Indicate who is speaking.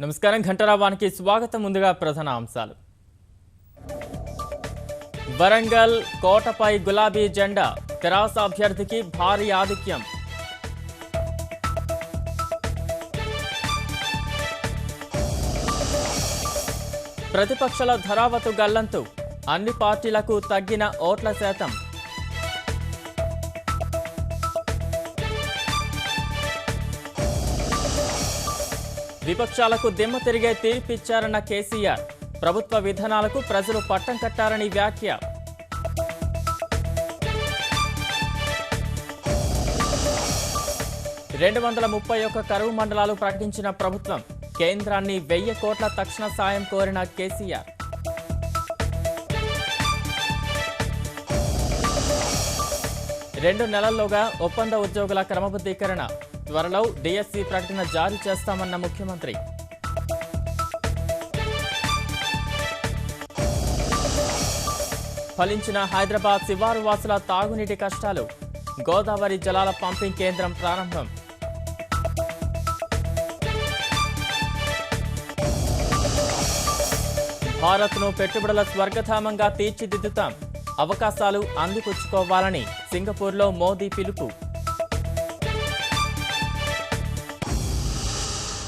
Speaker 1: నమస్కారం ఘంటరావానికి స్వాగతం. ముందుగా ప్రధాన అంశాలు. వరంగల్ కోటపై గులాబీ జెండా, తెరాస అభ్యర్థికి భారీ ఆధిక్యం. ప్రతిపక్షాల ధరావతు గల్లంతు, అన్ని పార్టీలకు తగ్గిన ఓట్ల శాతం. విపక్షాలకు దిమ్మ తిరిగే తీర్పిచ్చారన్న కేసీఆర్, ప్రభుత్వ విధానాలకు ప్రజలు పట్టం కట్టారని వ్యాఖ్య. రెండు 231 కరువు మండలాలు ప్రకటించిన ప్రభుత్వం, కేంద్రాన్ని 1000 కోట్ల తక్షణ సాయం కోరిన కేసీఆర్. రెండు నెలల్లోగా ఒప్పంద ఉద్యోగుల క్రమబద్ధీకరణ, త్వరలో డిఎస్సి ప్రకటన జారీ చేస్తామన్న ముఖ్యమంత్రి. ఫలించిన హైదరాబాద్ శివారు వాసుల తాగునీటి కష్టాలు, గోదావరి జలాల పంపింగ్ కేంద్రం ప్రారంభం. భారత్ను పెట్టుబడుల స్వర్గధామంగా తీర్చిదిద్దుతాం, అవకాశాలు అందిపుచ్చుకోవాలని సింగపూర్లో మోదీ పిలుపు.